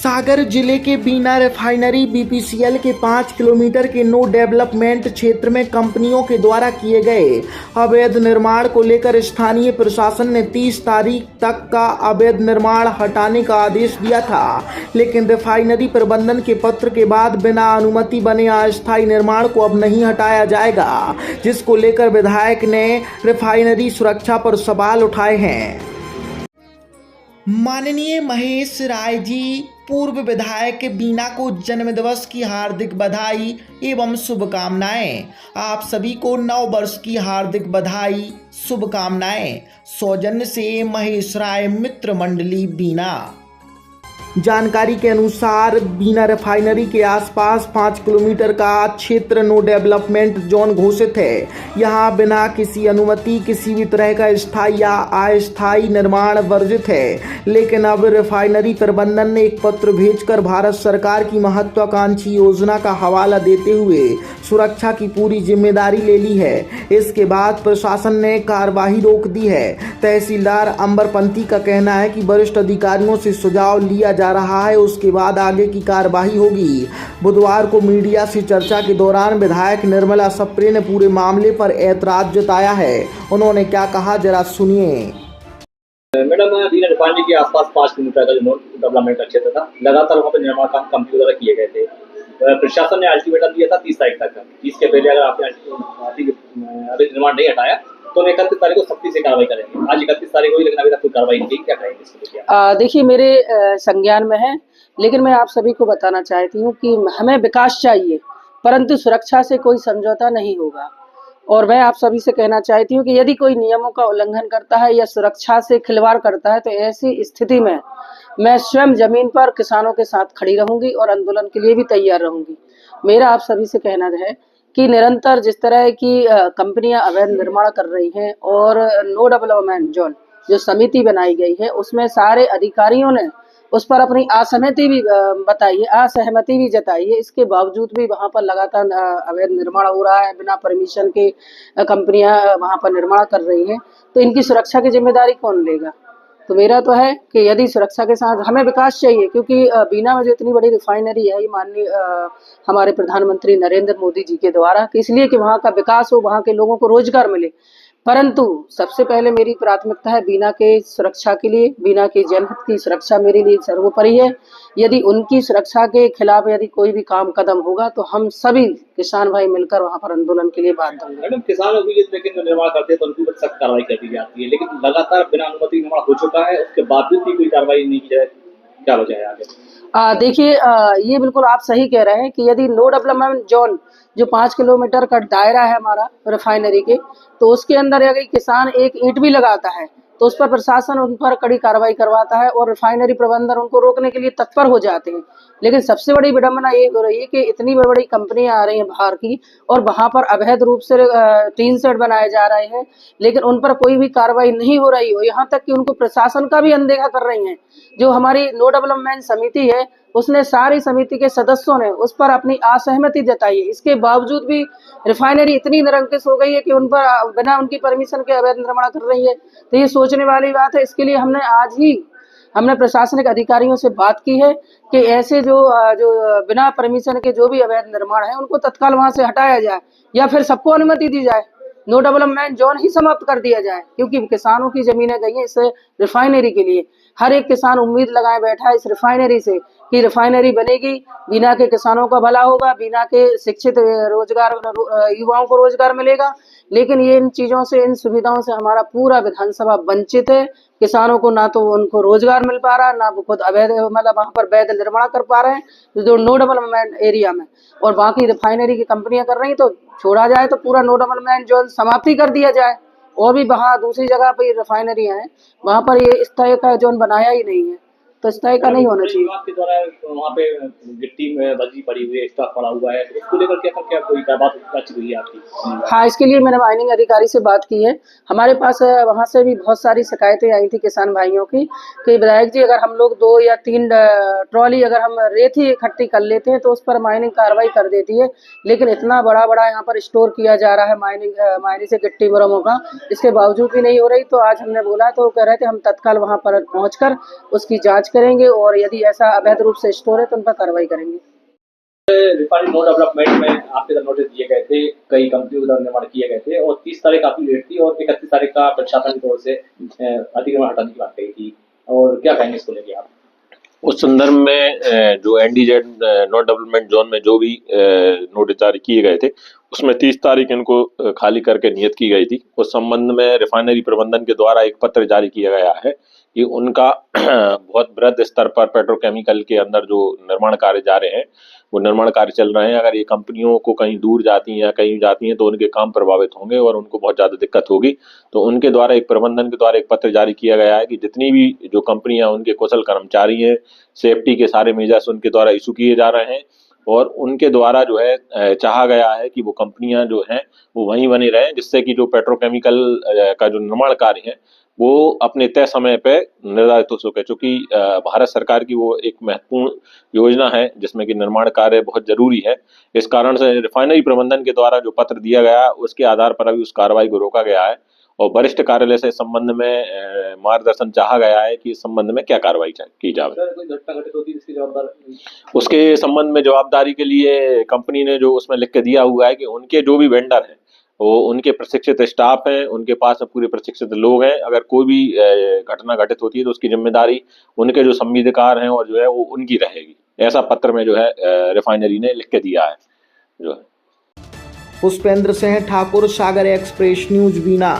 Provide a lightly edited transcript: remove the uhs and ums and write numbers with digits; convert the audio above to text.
सागर जिले के बीना refinery BPCL के 5 किलोमीटर के नो डेवलपमेंट क्षेत्र में कंपनियों के द्वारा किए गए अवैध निर्माण को लेकर स्थानीय प्रशासन ने 30 तारीख तक का अवैध निर्माण हटाने का आदेश दिया था, लेकिन रिफाइनरी प्रबंधन के पत्र के बाद बिना अनुमति बने अस्थायी निर्माण को अब नहीं हटाया जाएगा, जिसको लेकर विधायक ने रिफाइनरी सुरक्षा पर सवाल उठाए हैं। माननीय महेश राय जी, पूर्व विधायक बीना को जन्मदिवस की हार्दिक बधाई एवं शुभकामनाएं। आप सभी को नव वर्ष की हार्दिक बधाई शुभकामनाएं। सौजन्य से महेश राय, मित्र मंडली बीना। जानकारी के अनुसार बीना रिफाइनरी के आसपास 5 किलोमीटर का क्षेत्र नो डेवलपमेंट जोन घोषित है। यहां बिना किसी अनुमति किसी भी तरह का स्थायी या अस्थायी निर्माण वर्जित है, लेकिन अब रिफाइनरी प्रबंधन ने एक पत्र भेजकर भारत सरकार की महत्वाकांक्षी योजना का हवाला देते हुए सुरक्षा की पूरी जिम्मेदारी ले ली है। इसके बाद प्रशासन ने कार्यवाही रोक दी है। तहसीलदार अंबरपंथी का कहना है कि वरिष्ठ अधिकारियों से सुझाव लिया जा रहा है, उसके बाद आगे की कार्यवाही होगी। बुधवार को मीडिया से चर्चा के दौरान विधायक निर्मला सप्रे ने पूरे मामले पर ऐतराज जताया है। उन्होंने क्या कहा, जरा सुनिए। मैडम, बीना रिफाइनरी के आसपास 5 किलोमीटर का जो नो डेवलपमेंट का क्षेत्र था, लगातार वहाँ पर निर्माण काम कंपनी द्वारा किए गए थे। प्रशासन ने अल्टीमेटम दिया था 30 तारीख तक का। 30 के पहले अगर आपने अभी निर्माण नहीं हटाया तो 31 तारीख को सख्ती से कार्रवाई करेंगे। आज 31 तारीख हुई, लेकिन अभी तक कोई कार्रवाई नहीं की। क्या कहेंगे इसको? देखिए, मेरे संज्ञान में है, लेकिन मैं आप सभी को बताना चाहती हूँ कि हमें विकास चाहिए, परंतु सुरक्षा से कोई समझौता नहीं होगा। और मैं आप सभी से कहना चाहती हूँ कि यदि कोई नियमों का उल्लंघन करता है या सुरक्षा से खिलवाड़ करता है, तो ऐसी स्थिति में मैं स्वयं जमीन पर किसानों के साथ खड़ी रहूंगी और आंदोलन के लिए भी तैयार रहूंगी। मेरा आप सभी से कहना है कि निरंतर जिस तरह की कंपनियां अवैध निर्माण कर रही हैं और नो डेवलपमेंट जोन जो समिति बनाई गई है, उसमें सारे अधिकारियों ने उस पर अपनी असहमति भी जताई है। इसके बावजूद भी वहां पर लगातार अवैध निर्माण हो रहा है। बिना परमिशन के कंपनियां वहां पर निर्माण कर रही हैं, तो इनकी सुरक्षा की जिम्मेदारी कौन लेगा? तो मेरा तो है कि यदि सुरक्षा के साथ हमें विकास चाहिए, क्योंकि बीना में जो इतनी बड़ी रिफाइनरी है, ये माननीय हमारे प्रधानमंत्री नरेंद्र मोदी जी के द्वारा, कि इसलिए कि वहाँ का विकास हो, वहाँ के लोगों को रोजगार मिले। परंतु सबसे पहले मेरी प्राथमिकता है बीना के सुरक्षा के लिए। बीना के जनहित की सुरक्षा मेरे लिए सर्वोपरि है। यदि उनकी सुरक्षा के खिलाफ यदि कोई भी काम कदम होगा, तो हम सभी किसान भाई मिलकर वहां पर आंदोलन के लिए बाध्य होंगे। मैडम, किसानों की लेकिन निर्माण करते हैं तो उनके ऊपर सख्त कार्रवाई कर दी जाती है, लेकिन लगातार बिना अनुमति निर्माण हो चुका है, उसके बावजूद भी कोई कार्रवाई नहीं की जाए। क्या वजह है आगे? देखिए, ये बिल्कुल आप सही कह रहे हैं कि यदि नो डेवलपमेंट जोन जो 5 किलोमीटर का दायरा है हमारा रिफाइनरी के, तो उसके अंदर अगर किसान एक ईंट भी लगाता है तो उस पर प्रशासन उन पर कड़ी कार्रवाई करवाता है और रिफाइनरी प्रबंधन उनको रोकने के लिए तत्पर हो जाते हैं। लेकिन सबसे बड़ी विडंबना ये हो रही है कि इतनी बड़ी कंपनियां आ रही हैं बाहर की और वहां पर अवैध रूप से टीन शेड बनाए जा रहे हैं, लेकिन उन पर कोई भी कार्रवाई नहीं हो रही हो। यहाँ तक कि उनको प्रशासन का भी अनदेखा कर रही है। जो हमारी नो डेवलपमेंट समिति है, उसने सारी समिति के सदस्यों ने उस पर अपनी असहमति जताई है। इसके बावजूद भी रिफाइनरी इतनी निरंकुश हो गई है कि उन पर बिना उनकी परमिशन के अवैध निर्माण कर रही है। तो ये सोचने वाली बात है। इसके लिए हमने प्रशासनिक अधिकारियों से बात की है कि ऐसे जो बिना परमिशन के जो भी अवैध निर्माण है, उनको तत्काल वहां से हटाया जाए या फिर सबको अनुमति दी जाए। नो डेवलपमेंट जोन ही समाप्त कर दिया जाए, क्योंकि किसानों की जमीनें गई हैं इस रिफाइनरी के लिए। हर एक किसान उम्मीद लगाए बैठा है इस रिफाइनरी से कि रिफाइनरी बनेगी, बीना के किसानों का भला होगा, बीना के शिक्षित युवाओं को रोजगार मिलेगा। लेकिन ये इन चीजों से, इन सुविधाओं से हमारा पूरा विधानसभा वंचित है। किसानों को ना तो उनको रोजगार मिल पा रहा, ना वो खुद अवैध वहां पर वैध निर्माण कर पा रहे हैं जो नो डेवलपमेंट एरिया में, और बाकी रिफाइनरी की कंपनियां कर रही, तो छोड़ा जाए तो पूरा नो डेवलपमेंट जो समाप्ति कर दिया जाए। और भी वहाँ दूसरी जगह पे रिफाइनरी है, वहां पर ये इस तरह का जोन बनाया ही नहीं है, तो इस तरह का नहीं होना चाहिए। आपके द्वारा वहाँ पे गिट्टी में बजरी पड़ी हुई है, स्टॉक पड़ा हुआ है, तो उसको लेकर क्या कोई बात हुई है आपकी? हाँ, इसके लिए मैंने माइनिंग अधिकारी से बात की है। हमारे पास वहाँ से भी बहुत सारी शिकायतें आई थी किसान भाइयों की कि विधायक जी, अगर हम लोग 2 या 3 ट्रॉली अगर हम रेत ही इकट्ठी कर लेते हैं तो उस पर माइनिंग कार्रवाई कर देती है, लेकिन इतना बड़ा यहाँ पर स्टोर किया जा रहा है माइनिंग से गिट्टी मुरमों का, इसके बावजूद भी नहीं हो रही। तो आज हमने बोला तो कह रहे थे हम तत्काल वहाँ पर पहुँच कर उसकी जाँच करेंगे और यदि ऐसा अवैध रूप से स्टोर है तो उन पर कार्रवाई करेंगे। रिफाइनरी नो डेवलपमेंट में आपके तरफ नोटिस दिए गए थे, कई कंपनियों के द्वारा निर्माण किए गए थे और 30 तारीख आपकी डेट थी और 31 तारीख का प्रशासन की तौर से अतिक्रमण हटाने की बात कही थी, और क्या कहेंगे इसको लेके आप? उस संदर्भ में जो NDZ नॉन डेवलपमेंट जोन में जो भी नोटिस जारी किए गए थे उसमें 30 तारीख इनको खाली करके नियत की गई थी। उस संबंध में रिफाइनरी प्रबंधन के द्वारा एक पत्र जारी किया गया है कि उनका बहुत बृहद स्तर पर पेट्रोकेमिकल के अंदर जो निर्माण कार्य जा रहे हैं वो निर्माण कार्य चल रहे हैं। अगर ये कंपनियों को कहीं दूर जाती हैं या कहीं जाती हैं तो उनके काम प्रभावित होंगे और उनको बहुत ज़्यादा दिक्कत होगी। तो उनके द्वारा एक प्रबंधन के द्वारा एक पत्र जारी किया गया है कि जितनी भी जो कंपनियां उनके कुशल कर्मचारी हैं, सेफ्टी के सारे मेजर्स उनके द्वारा इशू किए जा रहे हैं और उनके द्वारा जो है चाहा गया है कि वो कंपनियां जो हैं वो वहीं बनी रहें, जिससे कि जो पेट्रोकेमिकल का जो निर्माण कार्य है वो अपने तय समय पे निर्धारित हो सके। चूँकि भारत सरकार की वो एक महत्वपूर्ण योजना है जिसमें कि निर्माण कार्य बहुत जरूरी है। इस कारण से रिफाइनरी प्रबंधन के द्वारा जो पत्र दिया गया उसके आधार पर अभी उस कार्रवाई को रोका गया है और वरिष्ठ कार्यालय से इस संबंध में मार्गदर्शन चाहा गया है कि इस संबंध में क्या कार्रवाई की जाए। कोई घटना घटित होती है इसकी जवाबदारी उसके संबंध में जवाबदारी के लिए कंपनी ने जो उसमें लिख के दिया हुआ है कि उनके जो भी वेंडर हैं वो उनके प्रशिक्षित स्टाफ हैं, उनके पास पूरे प्रशिक्षित लोग हैं। अगर कोई भी घटना घटित होती है तो उसकी जिम्मेदारी उनके जो संविदाकार हैं और जो है वो उनकी रहेगी। ऐसा पत्र में जो है रिफाइनरी ने लिख के दिया है जो है। पुष्पेंद्र सिंह ठाकुर, सागर एक्सप्रेस न्यूज बीना।